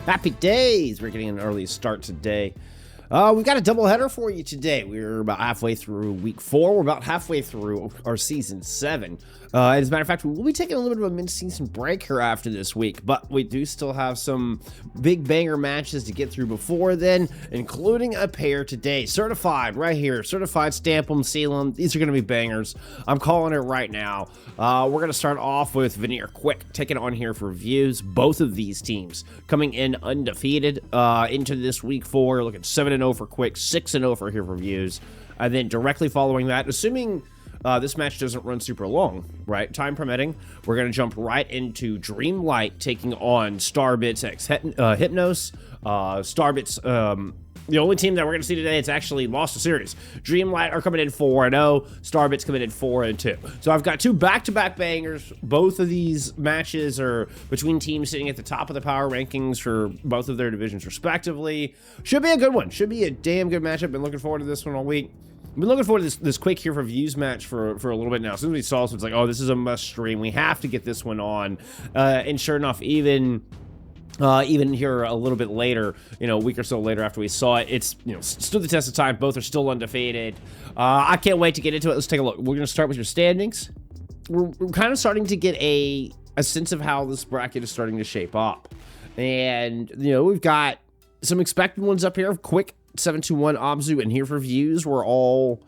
Happy days! We're getting an early start today. We've got a doubleheader for you today. We're about halfway through week 4. We're about halfway through our season 7. As a matter of fact, we will be taking a little bit of a mid-season break here after this week, but we do still have some big banger matches to get through before then, including a pair today. Certified, right here. Certified, stamp them, seal them. These are going to be bangers. I'm calling it right now. We're going to start off with Vanir quick, taking on Here4Views. Both of these teams coming in undefeated into this week 4. Looking 7-0 for quick, 6-0 for Here4Views. And then directly following that, assuming this match doesn't run super long, right? Time permitting, we're going to jump right into Dreamlight taking on Starbits x Hypnos. Starbits, the only team that we're going to see today that's actually lost a series. Dreamlight are coming in 4-0. Starbits coming in 4-2. So I've got two back-to-back bangers. Both of these matches are between teams sitting at the top of the power rankings for both of their divisions respectively. Should be a good one. Should be a damn good matchup. Been looking forward to this one all week. I've been looking forward to this quick Here4Views match for a little bit now. As soon as we saw this, it's like, oh, this is a must stream. We have to get this one on. And sure enough, even here a little bit later, a week or so later after we saw it, it's, stood the test of time. Both are still undefeated. I can't wait to get into it. Let's take a look. We're going to start with your standings. We're kind of starting to get a sense of how this bracket is starting to shape up. And, we've got some expected ones up here. Quick, 721 Abzu and Here4Views were all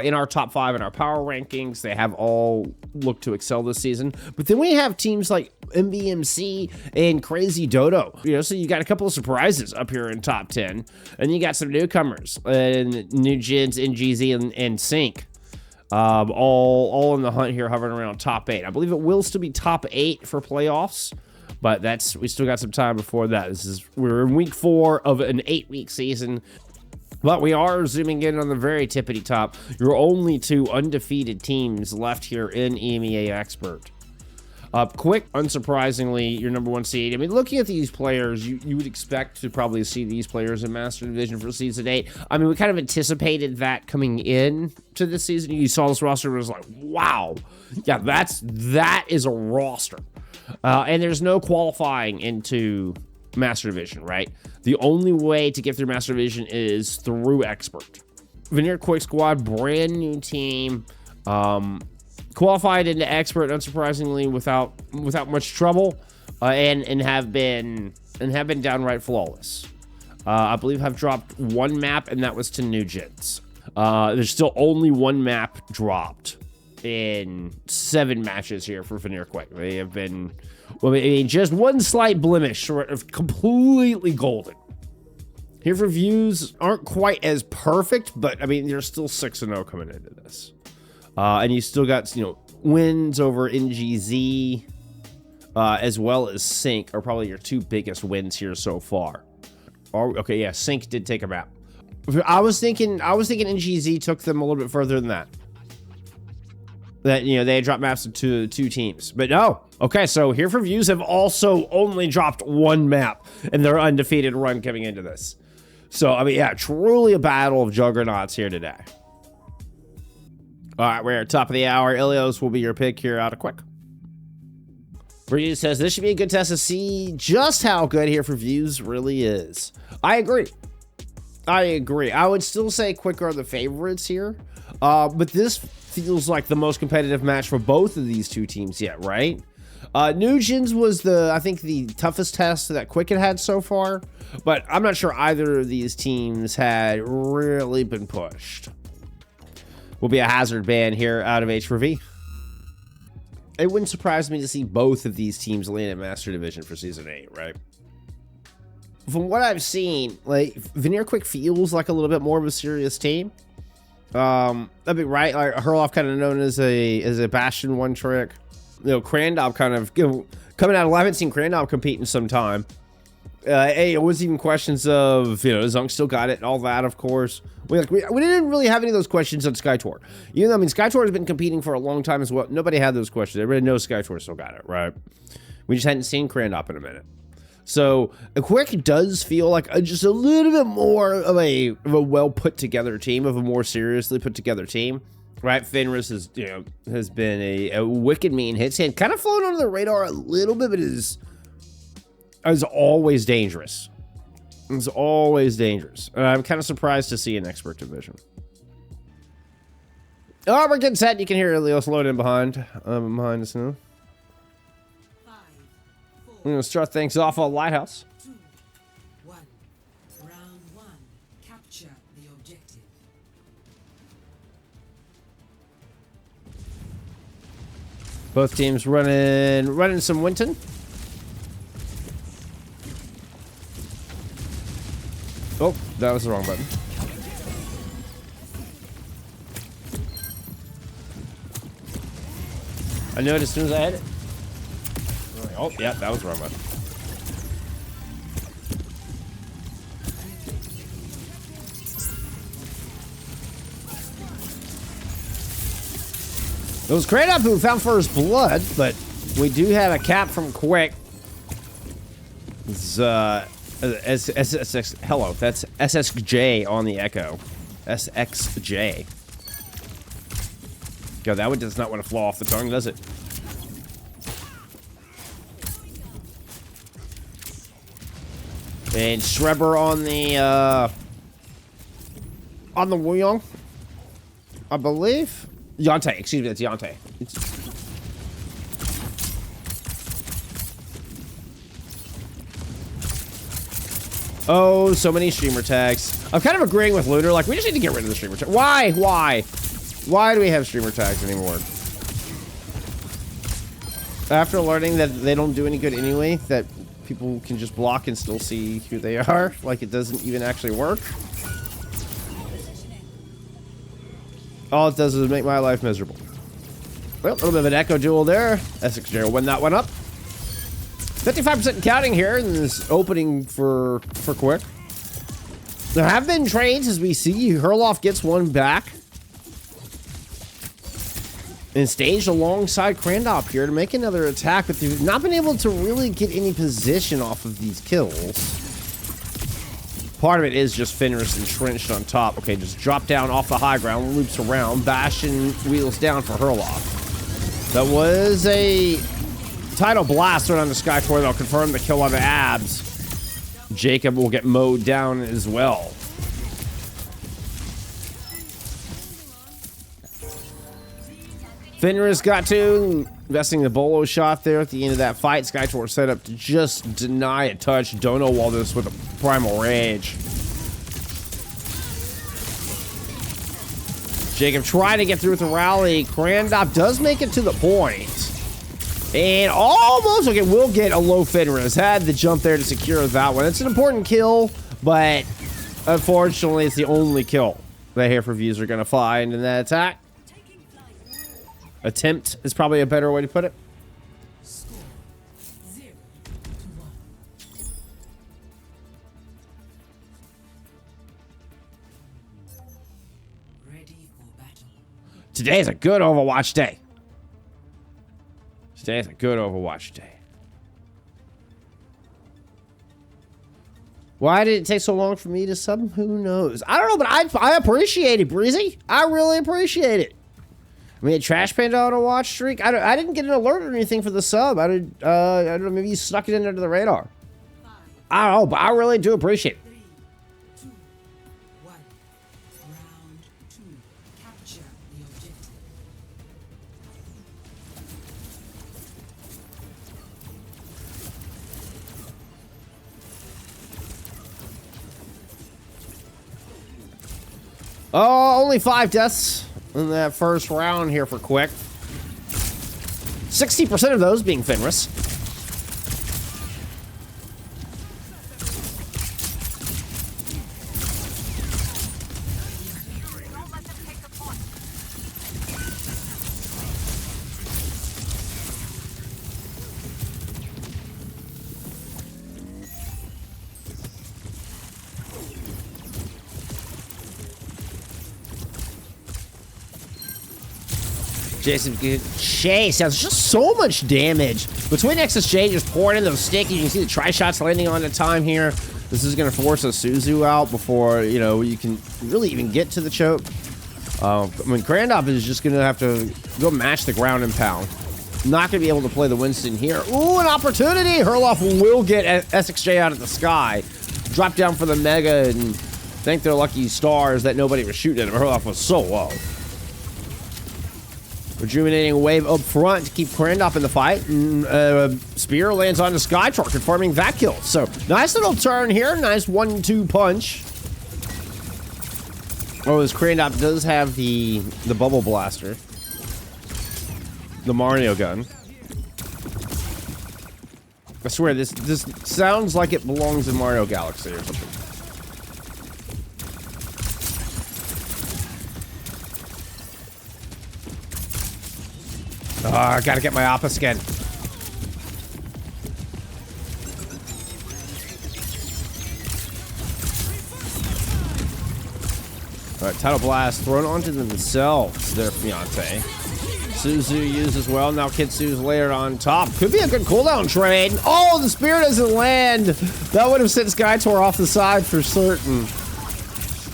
in our top 5 in our power rankings. They have all looked to excel this season. But then we have teams like MBMC and Crazy Dodo. So you got a couple of surprises up here in top 10. And you got some newcomers and New Gens, NGZ, and Sync. All in the hunt here, hovering around top 8. I believe it will still be top 8 for playoffs. But we still got some time before that. We're in week 4 of an 8-week season. But we are zooming in on the very tippity top. Your only 2 undefeated teams left here in EMEA Expert. Quick, unsurprisingly, your number 1 seed. I mean, looking at these players, you would expect to probably see these players in Master Division for Season 8. I mean, we kind of anticipated that coming in to this season. You saw this roster and was like, wow. Yeah, that is a roster. And there's no qualifying into Master Division, right? The only way to get through Master Division is through Expert. Vanir Quick Squad, brand new team, qualified into Expert, unsurprisingly, without much trouble, and have been downright flawless. I believe have dropped 1 map, and that was to New Gens. There's still only 1 map dropped in 7 matches here for Vanir Quick. They have been, just 1 slight blemish short of completely golden. Here4Views aren't quite as perfect, but I mean, they're still 6-0 coming into this. And you still got, wins over NGZ, as well as Sync are probably your 2 biggest wins here so far. Okay, yeah, Sync did take a map. I was thinking NGZ took them a little bit further than that. That, they had dropped maps to 2 teams. But no. Okay, so Here4Views have also only dropped 1 map in their undefeated run coming into this. So, I mean, yeah, truly a battle of juggernauts here today. All right, we're at top of the hour. Ilios will be your pick here out of quick. Breeze says, this should be a good test to see just how good Here4Views really is. I agree. I would still say Quick are the favorites here. But this feels like the most competitive match for both of these 2 teams yet, right? New Gens was I think the toughest test that Quick had so far, but I'm not sure either of these teams had really been pushed. Will be a hazard ban here out of H4V. It wouldn't surprise me to see both of these teams land at Master Division for Season 8, right? From what I've seen, like, Vanir Quick feels like a little bit more of a serious team. That'd be right. Like Herloff, kind of known as a Bastion one trick. Crandop kind of coming out. I haven't seen Crandop compete in some time. It was even questions of Zunk still got it and all that. Of course, we didn't really have any of those questions on SkyTour. Even though SkyTour has been competing for a long time as well. Nobody had those questions. Everybody knows SkyTour still got it, right? We just hadn't seen Crandop in a minute. So a Quick does feel like just a little bit more of a well put together team, of a more seriously put together team, right? Fenris has been a wicked mean hits hand, kind of flown under the radar a little bit, but is is always dangerous. It's always dangerous. I'm kind of surprised to see an expert division. Oh, we're getting set. You can hear Ilios loading behind us now. I'm going to start things off on Lighthouse. 2, 1. Round 1. Capture the objective. Both teams running some Winton. Oh, that was the wrong button. I knew it as soon as I hit it. Oh, yeah, that was the wrong button. It was Kratos who found first blood, but we do have a cap from Quick. It's, hello, that's SSJ on the Echo. SXJ. God, that one does not want to flow off the tongue, does it? And Shrebber on the Wuyong, I believe. Yante, excuse me, that's Yante. Oh, so many streamer tags. I'm kind of agreeing with Looter, like, we just need to get rid of the streamer tag. Why? Why do we have streamer tags anymore? After learning that they don't do any good anyway, that people can just block and still see who they are, like it doesn't even actually work. All it does is make my life miserable. Well, a little bit of an echo duel there. SXJ will win that one up. 55% counting here in this opening for Quick. There have been trades, as we see. Herloff gets one back. And staged alongside Krandop here to make another attack, but they've not been able to really get any position off of these kills. Part of it is just Fenris entrenched on top. Okay, just drop down off the high ground, loops around, Bastion wheels down for Herloff. That was a Tidal Blast thrown on the Sky Core. They'll confirm the kill on the abs. Jacob will get mowed down as well. Fenris got to investing the bolo shot there at the end of that fight. Skytor set up to just deny a touch. Dono Waldus with a primal rage. Jacob trying to get through with the rally. Krandop does make it to the point. And almost, okay, we'll get a low Fenris. Had the jump there to secure that one. It's an important kill, but unfortunately, it's the only kill that Here4Views are going to find in that attack. Attempt is probably a better way to put it. Score 0-1. Ready for battle. Today is a good Overwatch day. Today is a good Overwatch day. Why did it take so long for me to sub? Who knows? I don't know, but I appreciate it, Breezy. I really appreciate it. I mean, a Trash Panda on a watch streak. I didn't get an alert or anything for the sub. I don't know. Maybe you snuck it in under the radar. I don't know, but I really do appreciate it. 3, 2, 1. Round 2. Capture the objective. Oh, only 5 deaths in that first round here for Quick. 60% of those being Fenris. Jason Chase does just so much damage. Between XSJ just pouring in those sticks, you can see the tri-shots landing on the time here. This is going to force a Suzu out before, you know, you can really even get to the choke. I mean, Krandop is just going to have to go match the ground and pound. Not going to be able to play the Winston here. Ooh, an opportunity! Herloff will get SXJ out of the sky. Drop down for the Mega and thank their lucky stars that nobody was shooting at him. Herloff was so low. Rejuvenating wave up front to keep Krandop in the fight. And, Spear lands on the Skytor, confirming that kill. So, nice little turn here. Nice 1-2 punch. Oh, this Krandop does have the Bubble Blaster. The Mario gun. I swear, this sounds like it belongs in Mario Galaxy or something. I gotta get my Appa skin. Alright, Tidal Blast thrown onto themselves, their fiance. Suzu used as well. Now Kitsu's layered on top. Could be a good cooldown trade. Oh, the spear doesn't land. That would have sent Skytor off the side for certain.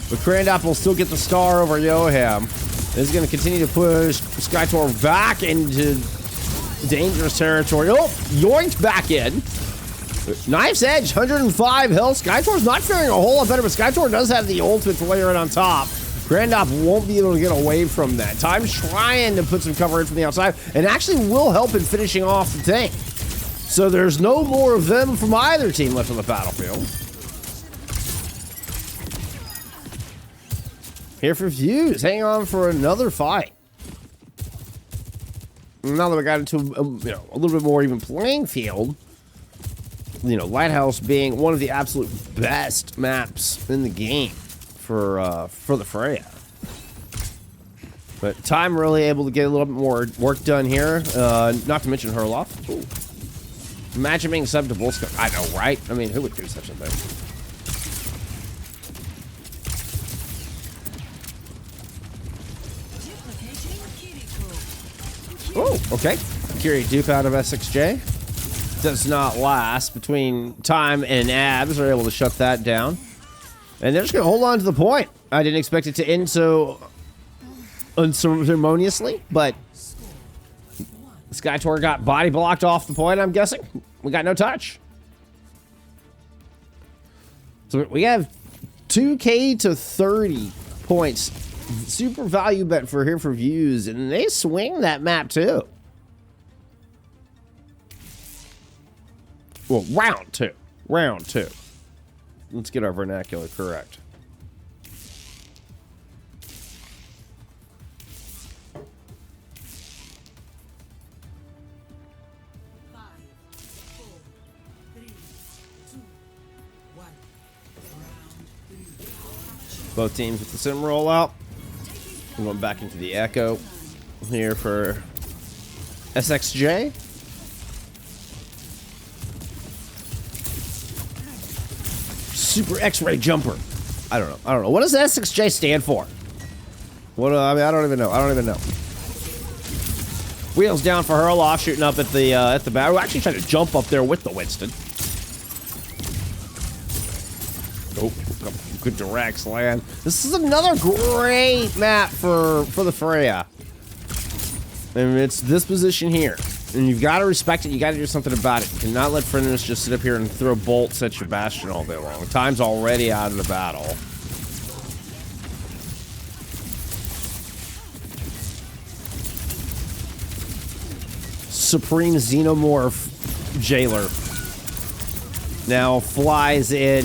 But Krandop will still get the star over Yoham. This is going to continue to push Skytor back into dangerous territory. Oh, yoinked back in. Knife's Edge, 105 health. Skytor's not faring a whole lot better, but Skytor does have the ultimate to layer it on top. Krandop won't be able to get away from that. Time's trying to put some cover in from the outside, and actually will help in finishing off the tank. So there's no more of them from either team left on the battlefield. Here4Views, hang on for another fight. Now that we got into a little bit more even playing field, Lighthouse being one of the absolute best maps in the game for the Freya. But Time really able to get a little bit more work done here. Not to mention Herloff. Ooh. Imagine being subbed to Volsco. I know, right? I mean, who would do such a thing? Oh, okay. Kiri dupe out of SXJ. Does not last. Between Time and Abs are able to shut that down. And they're just going to hold on to the point. I didn't expect it to end so unceremoniously, but Skytor got body blocked off the point, I'm guessing. We got no touch. So we have 2K to 30 points. Super value bet for Here4Views, and they swing that map too. Well, round two. Round two. Let's get our vernacular correct. Both teams with the sim rollout. I'm going back into the Echo here for SXJ. Super X-ray jumper. I don't know. What does SXJ stand for? What? I mean, I don't even know. Wheels down for Herloff, shooting up at the bat. We're actually trying to jump up there with the Winston. Oh, good direct land. This is another great map for the Freya. And it's this position here. And you've got to respect it. You got to do something about it. You cannot let Frenris just sit up here and throw bolts at your Bastion all day long. Time's already out of the battle. Supreme Xenomorph Jailer now flies in.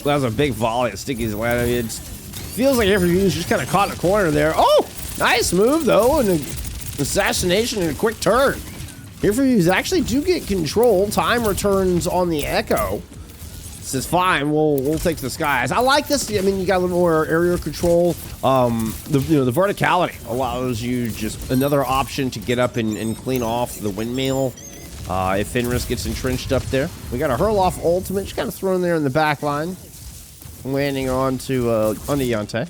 That was a big volley at Sticky's land. I mean, it feels like Here4Views just kind of caught in a corner there. Oh! Nice move, though, and an assassination and a quick turn. Here4Views actually do get control. Time returns on the Echo. Says, fine, we'll take the skies. I like this. I mean, you got a little more area control. The verticality allows you just another option to get up and clean off the windmill. If Fenris gets entrenched up there. We got a Herloff ultimate, just kind of thrown there in the back line. Landing onto Yante.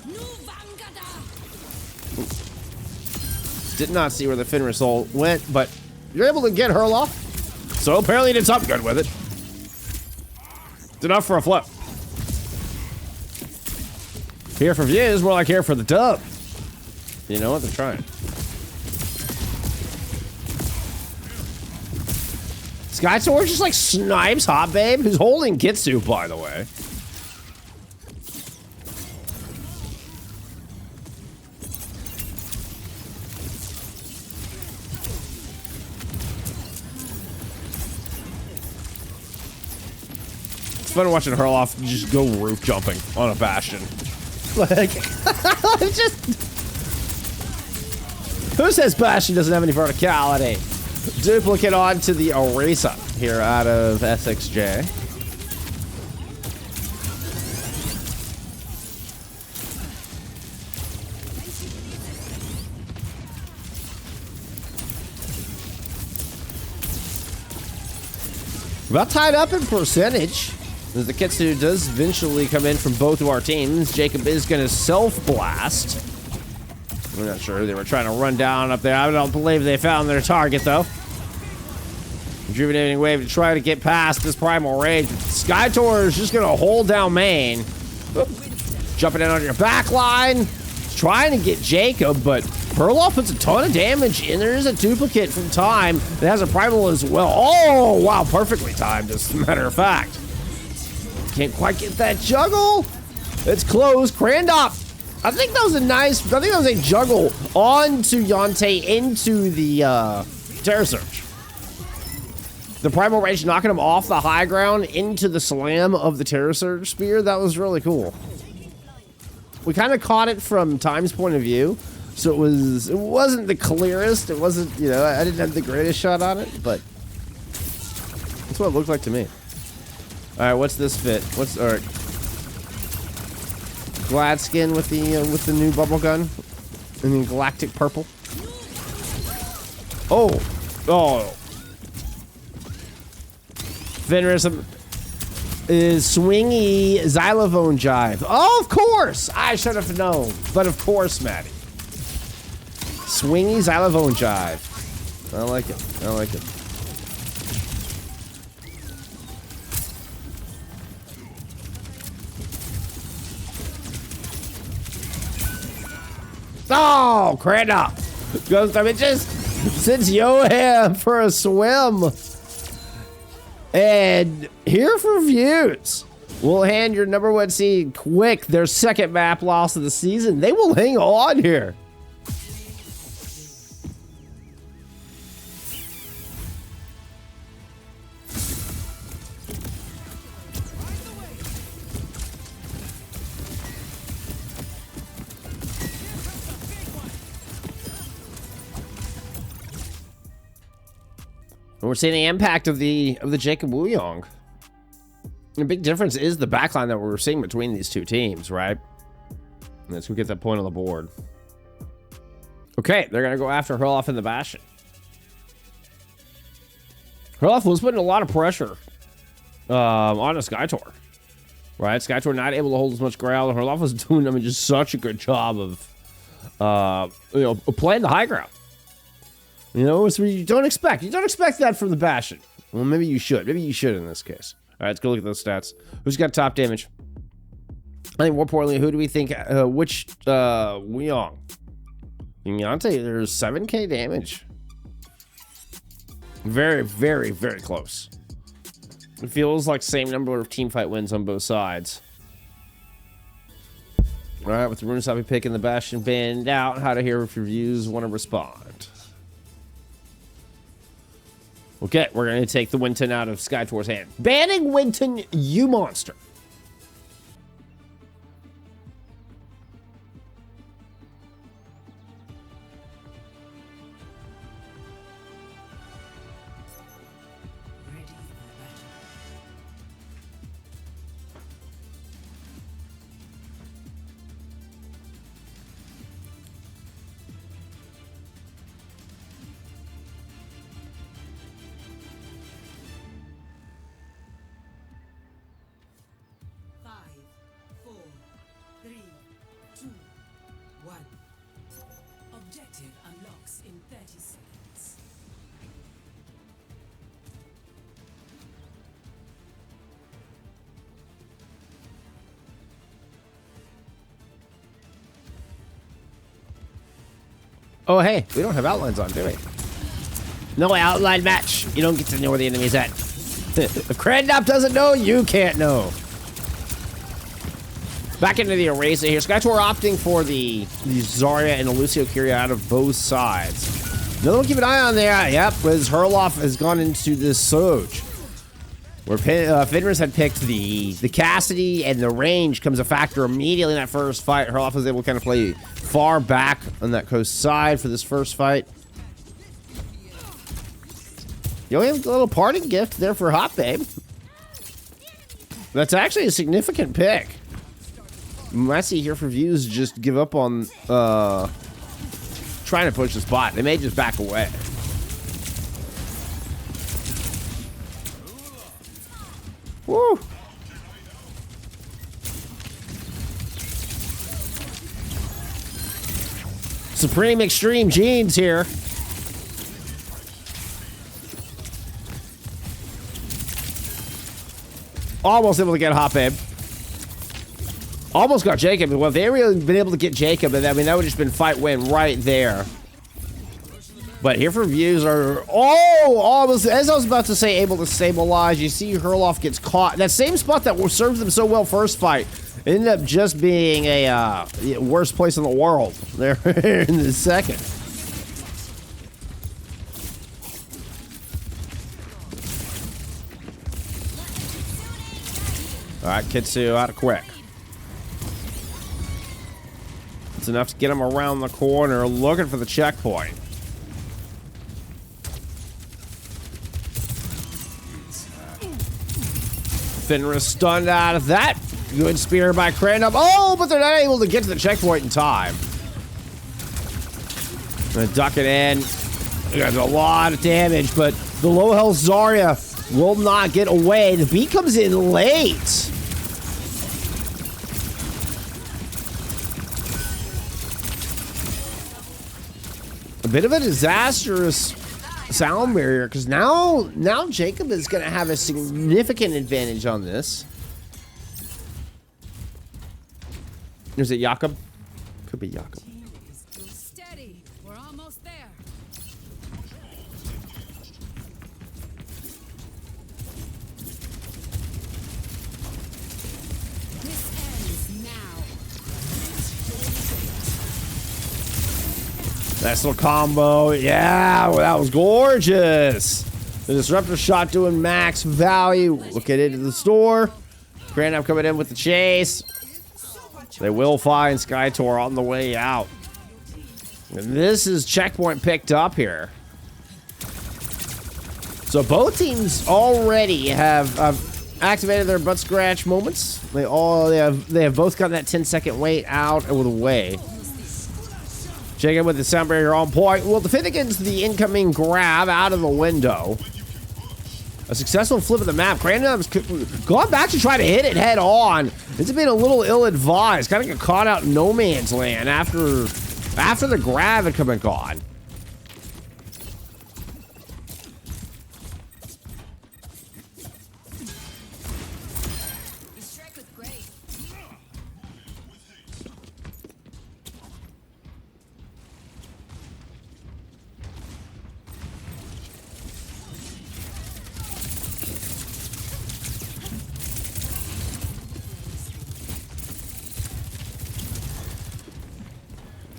Did not see where the Fenris ult went, but you're able to get Herloff. So apparently you did something good with it. It's enough for a flip. Here4Views, more like here for the dub. You know what? They're trying. Skytor just like snipes Hot Babe, who's holding Kitsu, by the way. It's fun watching Herloff just go roof jumping on a bastion. Like, just... Who says bastion doesn't have any verticality? Duplicate onto the Orisa here out of SXJ. About tied up in percentage. The Kitsu does eventually come in from both of our teams. Jacob is going to self-blast. I'm not sure who they were trying to run down up there. I don't believe they found their target, though. Rejuvenating wave to try to get past this primal rage. Skytor is just going to hold down main. Oop. Jumping in on your back line. Trying to get Jacob, but Herloff puts a ton of damage, and there is a duplicate from Time that has a primal as well. Oh, wow, perfectly timed, as a matter of fact. Can't quite get that juggle. It's close. Crandop. I think that was a nice, I think that was a juggle onto Yante into the Terror Surge. The Primal Rage knocking him off the high ground into the slam of the Terror Surge spear. That was really cool. We kind of caught it from Time's point of view. So it wasn't the clearest. It wasn't, you know, I didn't have the greatest shot on it, but that's what it looked like to me. All right, what's this fit? What's, all right. Glad skin with the new bubble gun and the galactic purple. Oh, Vanir is swingy xylophone jive. Oh, of course, I should have known, but of course, Maddie. Swingy xylophone jive. I like it. I like it. Oh, crap up. Goes to bitches. Sends Yoham for a swim. And Here4Views will hand your #1 seed quick their second map loss of the season. They will hang on here. And we're seeing the impact of the Jacob Wuyong. The big difference is the backline that we're seeing between these two teams, right? Let's go get that point on the board. Okay, they're gonna go after Herloff in the Bastion. Herloff was putting a lot of pressure on a Skytor, right? Skytor not able to hold as much ground. Herloff was doing, I mean, just such a good job of, you know, playing the high ground. You know, it's what you don't expect. You don't expect that from the Bastion. Well, maybe you should. Maybe you should in this case. All right, let's go look at those stats. Who's got top damage? I think more importantly, who do we think, which, Wuyong? Yante, there's 7k damage. Very, very, very close. It feels like same number of teamfight wins on both sides. All right, with the Runasapi pick and the Bastion banned out, how to Here4Views want to respond. Okay, we're going to take the Winton out of Skytor's hand. Banning Winton, you monster. Ready for battle. Objective unlocks in 30 seconds. Oh, hey, we don't have outlines on, do we? No outline match. You don't get to know where the enemy's at. If Crandop doesn't know, you can't know. Back into the Eraser here. Skytor opting for the Zarya and the Lucio Kyria out of both sides. Another one, keep an eye on there. Yep, as Herloff has gone into this Soge. Where Fenris had picked the Cassidy, and the range comes a factor immediately in that first fight. Herloff was able to kind of play far back on that coast side for this first fight. You only have a little parting gift there for Hot Babe. That's actually a significant pick. I see Here4Views just give up on trying to push the spot. They may just back away. Woo! Supreme Extreme Jeans here. Almost able to get Hot Babe. Almost got Jacob. Well, if they really been able to get Jacob, I mean, that would have just been fight win right there. But Here4Views are, almost, as I was about to say, able to stabilize. You see Herloff gets caught. That same spot that served them so well first fight ended up just being a worst place in the world there in the second. All right, Kitsu out of quick. It's enough to get him around the corner, looking for the checkpoint. Fenris stunned out of that. Good spear by Crandop. Oh, but they're not able to get to the checkpoint in time. Gonna duck it in. There's a lot of damage, but the low health Zarya will not get away. The beat comes in late. A bit of a disastrous sound barrier, because now Jacob is going to have a significant advantage on this. Is it Jakob? Could be Jakob. Steady. We're almost there. This ends now. Nice little combo. Yeah, well, that was gorgeous. The disruptor shot doing max value. Look at it in the store. Crandop coming in with the chase. They will find Skytor on the way out. And this is checkpoint picked up here. So both teams already have activated their butt scratch moments. They have both gotten that 10-second wait out of the way. Jacob with the sound barrier on point. Will defend against the incoming grab out of the window. A successful flip of the map. Crandop's gone back to try to hit it head on. It's been a little ill-advised. Kind of got caught out in no man's land after the grab had come and gone.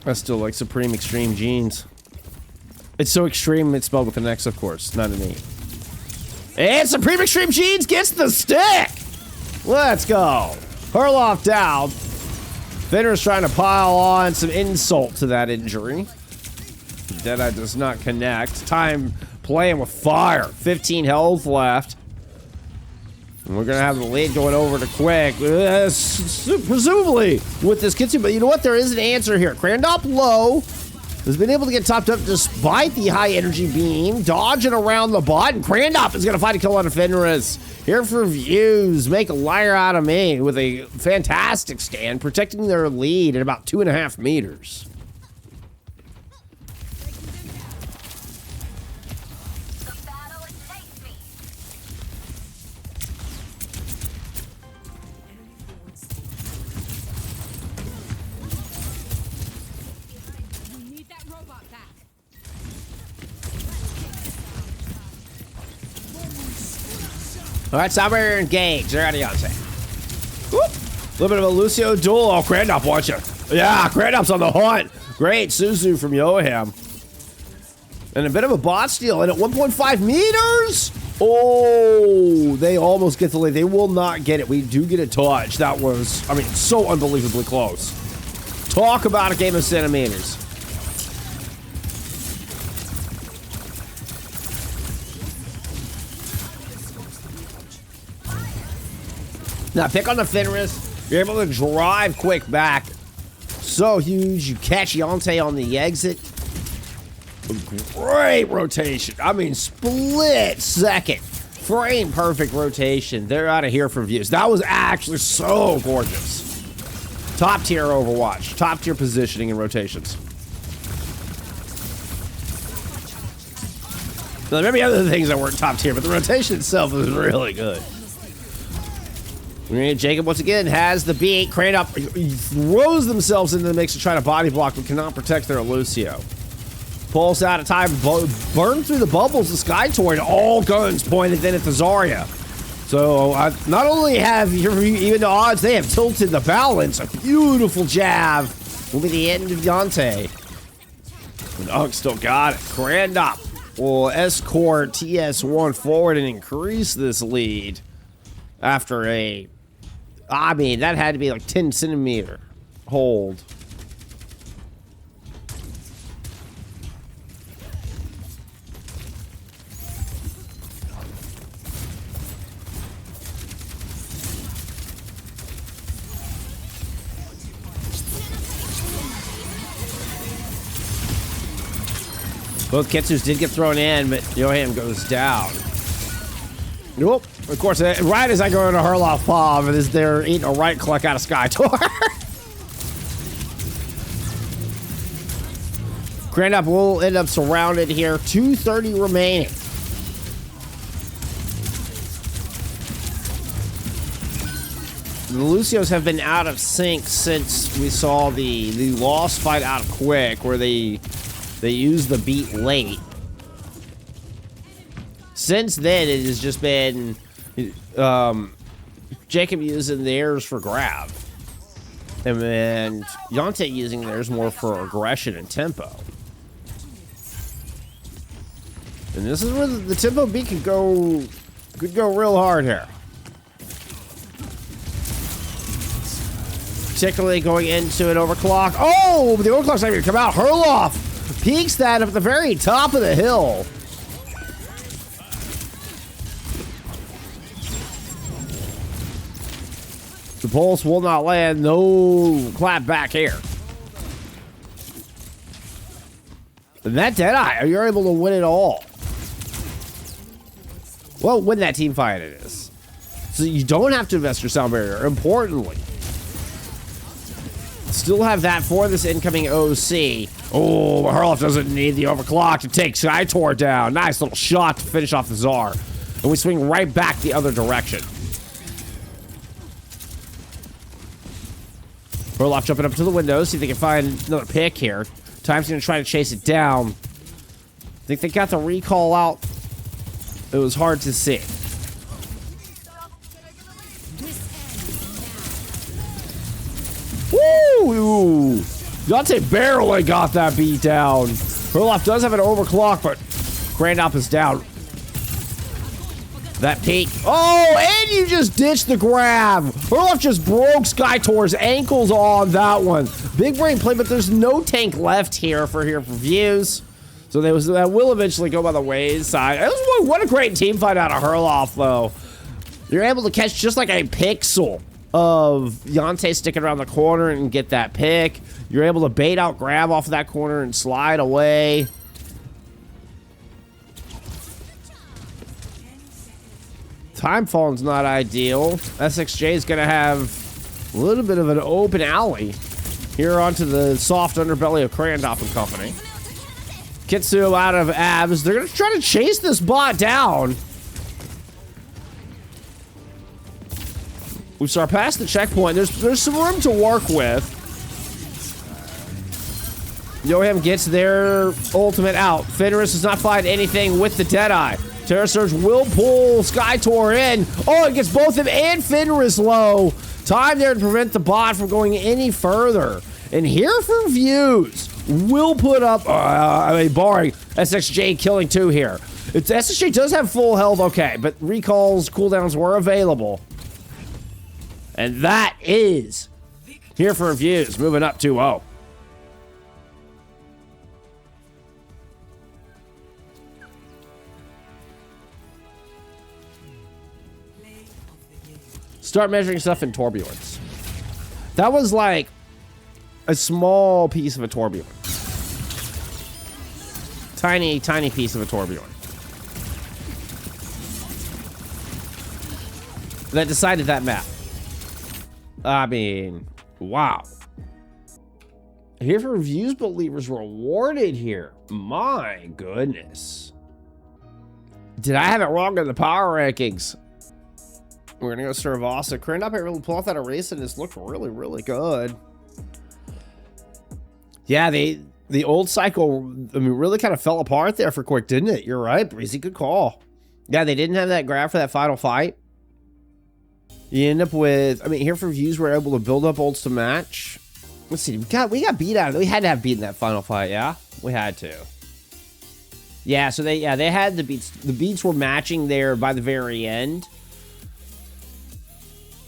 I still like Supreme Extreme Jeans. It's so extreme, it's spelled with an X, of course, not an E. And Supreme Extreme Jeans gets the stick! Let's go. Herloff down. Vanir's trying to pile on some insult to that injury. Deadeye does not connect. Time playing with fire. 15 health left. And we're going to have the lead going over to Quick. Presumably with this Kitsu. But you know what? There is an answer here. Crandop low has been able to get topped up despite the high energy beam. Dodging around the bot. And Crandop is going to find a kill on Fenris. Here4Views make a liar out of me with a fantastic stand. Protecting their lead at about 2.5 meters. All right, Saber engage. They're out of Yonsei. Whoop. A little bit of a Lucio duel. Oh, Grandop, watch it. Yeah, Grandop's on the hunt. Great Suzu from Yoham. And a bit of a bot steal. And at 1.5 meters. Oh, they almost get the lead. They will not get it. We do get a touch. That was, I mean, so unbelievably close. Talk about a game of centimeters. Now, pick on the Fenris. You're able to drive quick back. So huge. You catch Yonsei on the exit. Great rotation. I mean, split second. Frame perfect rotation. They're out of Here4Views. That was actually so gorgeous. Top tier Overwatch. Top tier positioning and rotations. Now, there may be other things that weren't top tier, but the rotation itself was really good. Jacob once again has the beat. Crane up, throws themselves into the mix to try to body block, but cannot protect their Lucio. Pulse out of time, burn through the bubbles. The Sky Torrent, all guns pointed then at the Zarya. So not only have even the odds, they have tilted the balance. A beautiful jab will be the end of Yonsei. And Unk still got it. Grand up will escort TS1 forward and increase this lead after a, I mean, that had to be like 10 centimeter hold. Both Kitsus did get thrown in, but Yoham goes down. Nope. Of course, right as I go into Herloff Palm, is they're eating a right click out of Sky Tor. Grand Up will end up surrounded here. 2:30 remaining. The Lucios have been out of sync since we saw the lost fight out of Quick, where they used the beat late. Since then, it has just been Jacob using theirs for grab, and then Yonsei using theirs more for aggression and tempo. And this is where the tempo beat could go real hard here. Particularly going into an overclock. Oh, the overclock's not even come out. Herloff peeks that up at the very top of the hill. The pulse will not land. No clap back here. And that Deadeye, you're able to win it all. Well, win that team fight it is. So you don't have to invest your sound barrier, importantly. Still have that for this incoming OC. Oh, Herloff doesn't need the overclock to take Sky Tor down. Nice little shot to finish off the Czar. And we swing right back the other direction. Herloff jumping up to the window, see if they can find another pick here. Time's going to try to chase it down. I think they got the recall out. It was hard to see. Woo! Yonsei barely got that beat down. Herloff does have an overclock, but Grandop is down. That peak. Oh, and you just ditched the grab. Herloff just broke Sky Tor's ankles on that one. Big brain play, but there's no tank left here for Here4Views. So that will eventually go by the wayside. What a great team fight out of Herloff, though. You're able to catch just like a pixel of Yonsei sticking around the corner and get that pick. You're able to bait out grab off of that corner and slide away. Time falling's not ideal. SXJ is going to have a little bit of an open alley here onto the soft underbelly of Crandop and company. Kitsu out of abs. They're going to try to chase this bot down. We start past the checkpoint. There's some room to work with. Yoham gets their ultimate out. Fenris does not find anything with the Deadeye. Terra Surge will pull Skytor in. Oh, it gets both him and Fenris low. Time there to prevent the bot from going any further. And Here4Views will put up, barring SXJ killing 2 here. SXJ does have full health, okay, but recalls, cooldowns were available. And that is Here4Views moving up 2-0. Start measuring stuff in turbulence. That was like a small piece of a turbulent. Tiny, tiny piece of a turbulent. That decided that map. I mean, wow. Here4Views believers rewarded here. My goodness. Did I have it wrong in the power rankings? We're gonna go Suravasa. Crane up here, really pull off that erase, and it's looked really, really good. Yeah, the old cycle, I mean, really kind of fell apart there for Quick, didn't it? You're right, Breezy, good call. Yeah, they didn't have that grab for that final fight. You end up with, I mean, Here4Views were able to build up ults to match. Let's see, we got beat out. We had to have beaten that final fight, yeah? We had to. Yeah, so they had the beats. The beats were matching there by the very end.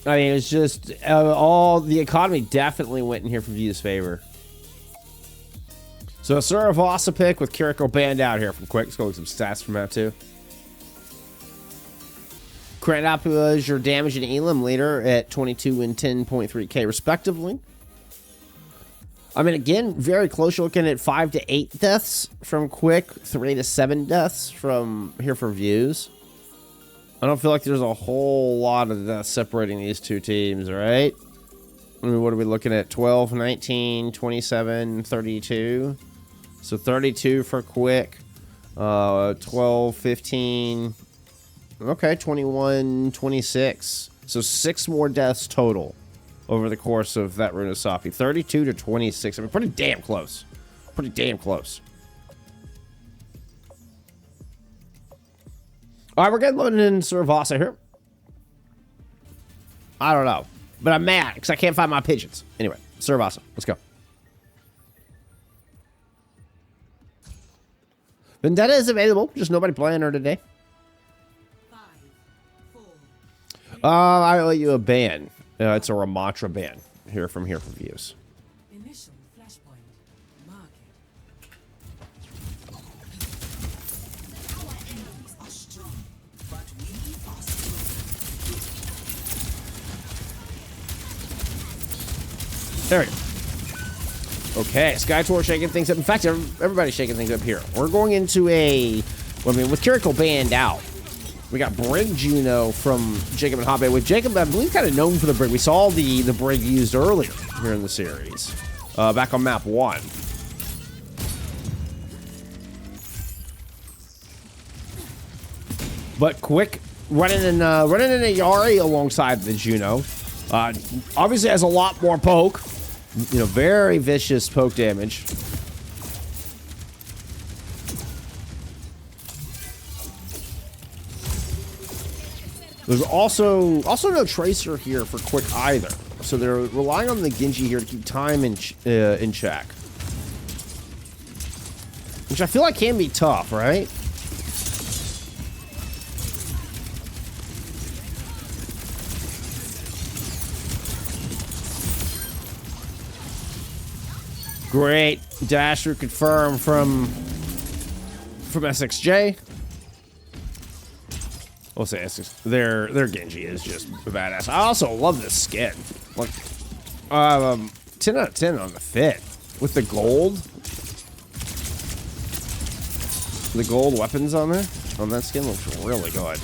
I mean, it's just all the economy definitely went in Here4Views' favor. So a Suravasa pick with Kiriko banned out here from Quick. Let's go with some stats from that too. Credit was your damage and Elim leader at 22 and 10.3k respectively. I mean, again, very close. You're looking at 5 to 8 deaths from Quick, 3 to 7 deaths from Here4Views. I don't feel like there's a whole lot of that separating these two teams, right? I mean, what are we looking at? 12, 19, 27, 32. So 32 for Quick. 12, 15. Okay, 21, 26. So 6 more deaths total over the course of that Runasapi. 32 to 26. I mean, pretty damn close. Pretty damn close. All right, we're getting loaded in Suravasa here. I don't know, but I'm mad because I can't find my pigeons. Anyway, Suravasa, let's go. Vendetta is available, just nobody playing her today. 5, 4. I owe you a ban. It's a Ramatra ban here from Here4Views. Initial flashpoint. Market. Our enemies are strong, but we are strong. There we go. Okay, Skytor shaking things up. In fact, everybody's shaking things up here. We're going into a, well, I mean, with Kiriko banned out, we got Brig Juno from Jacob and Habe. With Jacob, I believe, kind of known for the Brig. We saw the Brig used earlier here in the series, back on map 1. But Quick running in a Yari alongside the Juno. Obviously has a lot more poke. You know, very vicious poke damage. There's also no Tracer here for Quick either. So they're relying on the Genji here to keep time in check. Which I feel like can be tough, right? Great dash through confirm from SXJ. We'll say SX, their Genji is just badass. I also love this skin. Like 10 out of 10 on the fit with the gold. The gold weapons on there on that skin looks really good.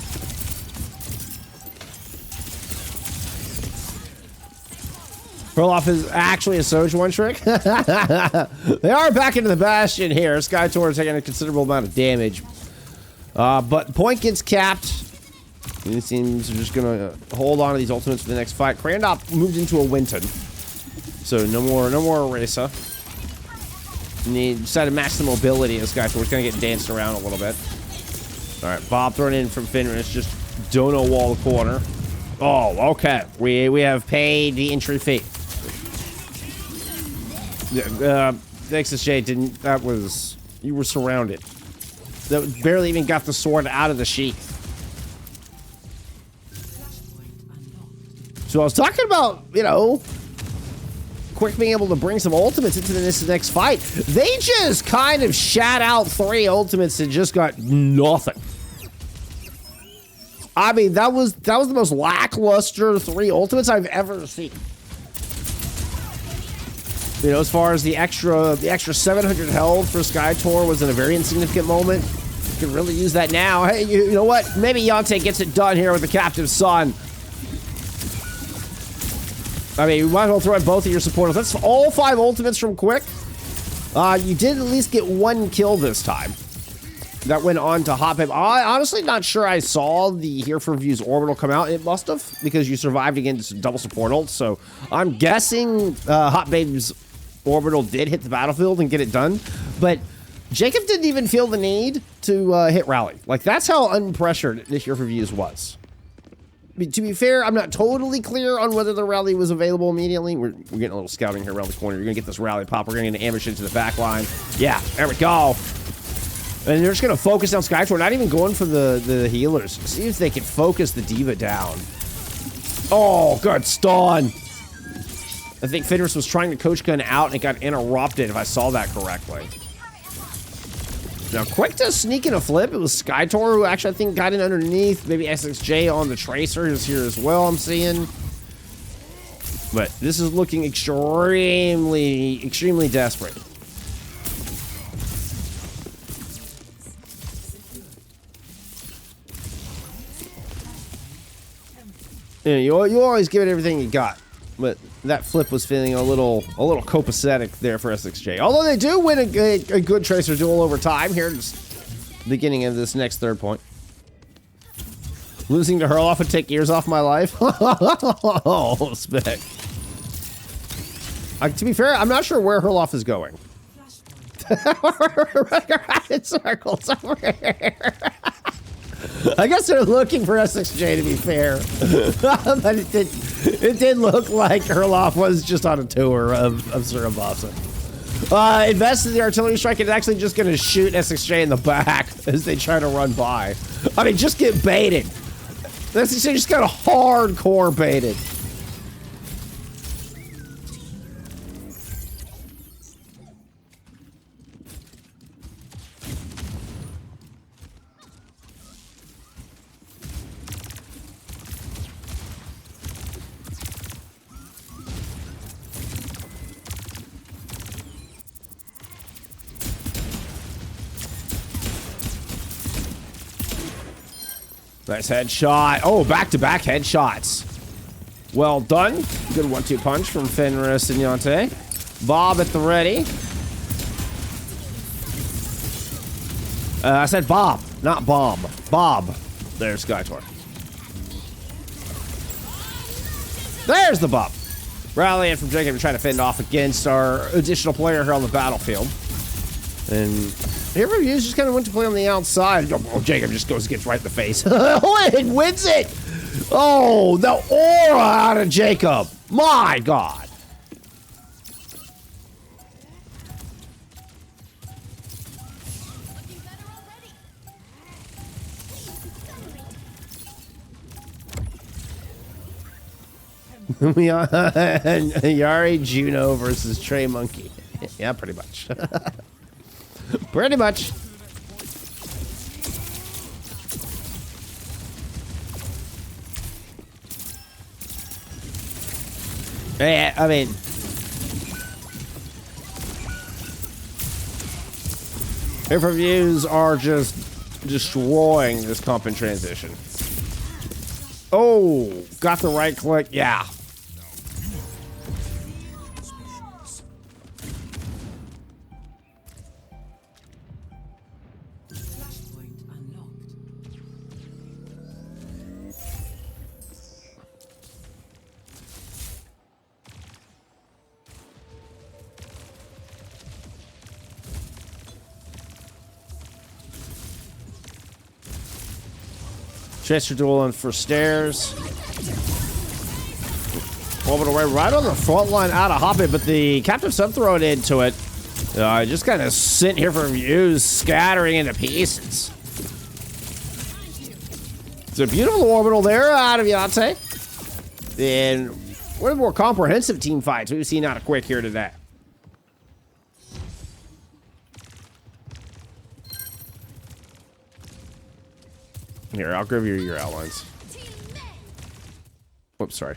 Perloff is actually a Soj one trick. They are back into the Bastion here. Skytor taking a considerable amount of damage. But point gets capped. And it seems they're just going to hold on to these ultimates for the next fight. Crandop moved into a Winton. So no more Erasa. And he decided to match the mobility of Skytor. He's going to get danced around a little bit. All right, Bob thrown in from Fenris. Just dono wall the corner. Oh, okay. We have paid the entry fee. Yeah, XSJ didn't. That was, you were surrounded. That barely even got the sword out of the sheath. So I was talking about, you know, Quick being able to bring some ultimates into this next fight. They just kind of shat out 3 ultimates and just got nothing. I mean, that was the most lackluster 3 ultimates I've ever seen. You know, as far as the extra 700 health for Skytor was in a very insignificant moment. You can really use that now. Hey, you know what? Maybe Yante gets it done here with the captive son. I mean, we might as well throw in both of your supporters. That's all 5 ultimates from Quick. You did at least get 1 kill this time. That went on to Hot Babe. I honestly not sure I saw the Here4Views orbital come out. It must have, because you survived against double support ult. So I'm guessing Hot Babe's orbital did hit the battlefield and get it done. But Jacob didn't even feel the need to hit rally. Like, that's how unpressured this Here4Views was. I mean, to be fair, I'm not totally clear on whether the rally was available immediately. We're getting a little scouting here around the corner. You're going to get this rally pop. We're going to ambush into the back line. Yeah, there we go. And they're just going to focus on Skytor, not even going for the healers. See if they can focus the D.Va down. Oh, good stun. I think Fenris was trying to coach gun out and it got interrupted, if I saw that correctly. Now, Quick does sneak in a flip. It was Skytor who actually, I think, got in underneath. Maybe SXJ on the Tracer is here as well, I'm seeing. But this is looking extremely, extremely desperate. Yeah, you always give it everything you got. But that flip was feeling a little copacetic there for SXJ. Although they do win a good Tracer duel over time here at the beginning of this next 3rd point. Losing to Herloff would take years off my life. Oh, spec. To be fair, I'm not sure where Herloff is going. Running circles over here. I guess they're looking for SXJ, to be fair. But it did look like Herloff was just on a tour of Suravasa. Invest in the artillery strike, and it's actually just going to shoot SXJ in the back as they try to run by. I mean, just get baited. SXJ just got hardcore baited. Nice headshot. Oh, back-to-back headshots. Well done. Good 1-2 punch from Fenris and Yante. Bob at the ready. I said Bob, not Bomb. Bob. There's Skytor. There's the Bob. Rallying from Jacob to try to fend off against our additional player here on the battlefield. And Here4Views just kind of went to play on the outside. Oh, Jacob just gets right in the face. And wins it! Oh, the aura out of Jacob. My God. We are Yari Juno versus Trey Monkey. Yeah, pretty much. Pretty much. Yeah, I mean, Here4Views are just destroying this comp in transition. Oh, got the right click. Yeah. Tracer dueling for stairs. Orbital Ray right on the front line out of Hoppit, but the Captive Sun thrown into it. Just kind of sitting here for views, scattering into pieces. It's a beautiful orbital there out of Yate. And one of the more comprehensive team fights we've seen out of Quick here today. Here, I'll give you your outlines. Whoops, sorry.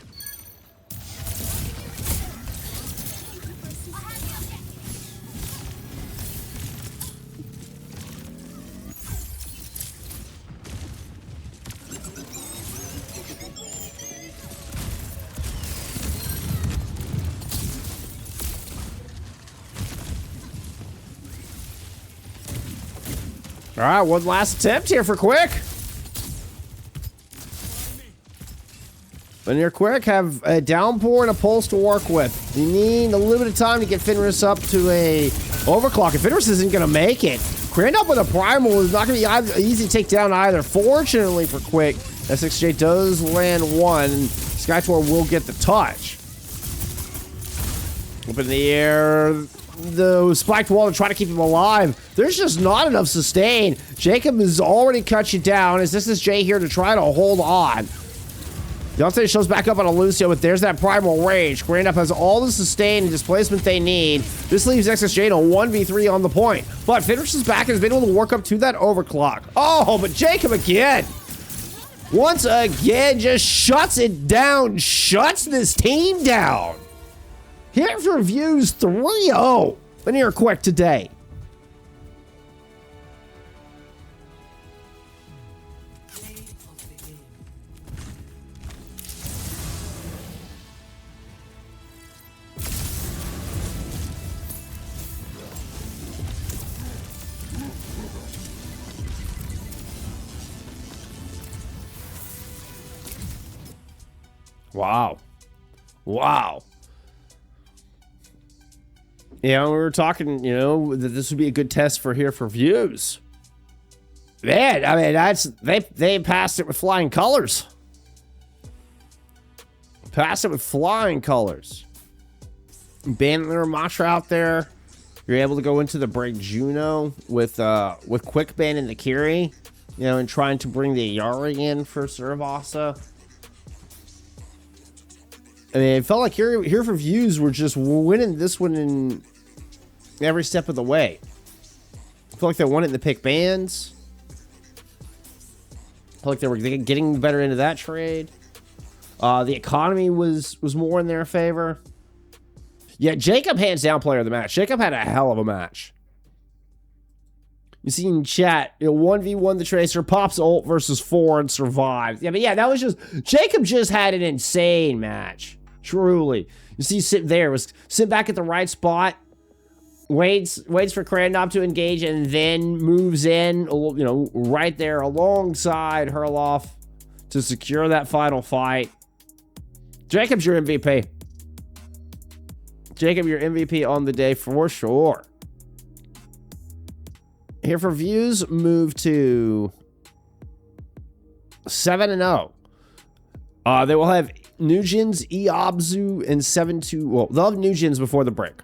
All right, one last attempt here for Quick. Vanir Quick have a downpour and a pulse to work with. You need a little bit of time to get Fenris up to a overclock. If Fenris isn't going to make it, Crane up with a primal is not going to be easy to take down either. Fortunately for Quick, SXJ does land one. Skytor will get the touch. Up in the air. The spiked wall to try to keep him alive. There's just not enough sustain. Jacob has already cut you down. Is this Jay here to try to hold on? Dante shows back up on a Lucio, but there's that primal rage. Grand Up has all the sustain and displacement they need. This leaves XSJ in a 1v3 on the point. But Fenris is back and has been able to work up to that overclock. Oh, but Jacob again. Once again, just shuts it down. Shuts this team down. Here4Views 3-0. Vanir Quick today. Wow. Wow. Yeah, we were talking, you know, that this would be a good test for Here4Views. Man, I mean, that's they passed it with flying colors. Passed it with flying colors. Banning their Matra out there. You're able to go into the break Juno with quick ban in the Kiri, you know, and trying to bring the Yari in for Suravasa. I mean, it felt like Here4Views were just winning this one in every step of the way. I feel like they won it in the pick bands. I feel like they were getting better into that trade. The economy was more in their favor. Yeah, Jacob hands down player of the match. Jacob had a hell of a match. You see in chat, you know, 1v1 the Tracer, pops ult versus 4 and survived. Yeah, but yeah, that was just, Jacob just had an insane match. Truly. You see sit back at the right spot, waits for Crandop to engage, and then moves in, you know, right there alongside Herloff to secure that final fight. Jacob's your MVP. Jacob, your MVP on the day for sure. Here4Views move to 7-0. They will have Nugents, Eobzu, and 7-2. Well, they'll have Nugents before the break.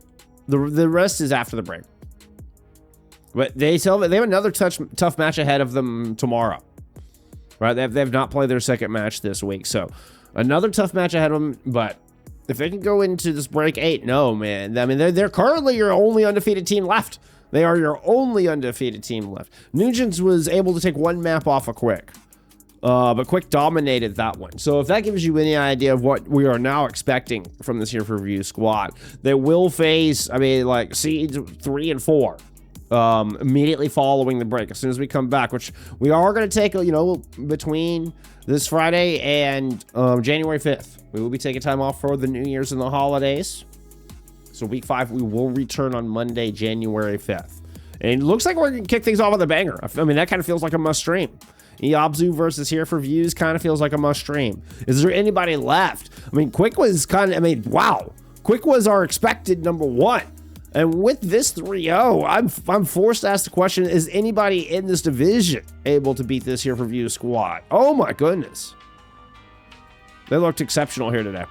The rest is after the break. But they have another tough match ahead of them tomorrow. Right? They've not played their second match this week. So another tough match ahead of them. But if they can go into this break 8-0, man. I mean, they're currently your only undefeated team left. They are your only undefeated team left. Nugents was able to take one map off of Quick. But Quick dominated that one. So if that gives you any idea of what we are now expecting from this Here4Views squad, they will face, I mean, like, seeds 3 and 4 immediately following the break. As soon as we come back, which we are going to take, you know, between this Friday and January 5th. We will be taking time off for the New Year's and the holidays. So week 5, we will return on Monday, January 5th. And it looks like we're going to kick things off with a banger. I mean, that kind of feels like a must stream. Eobzu versus Here4Views kind of feels like a must stream. Is there anybody left? I mean, Quick was kind of, I mean, wow. Quick was our expected number 1. And with this 3-0, I'm forced to ask the question, is anybody in this division able to beat this Here4Views squad? Oh my goodness. They looked exceptional here today.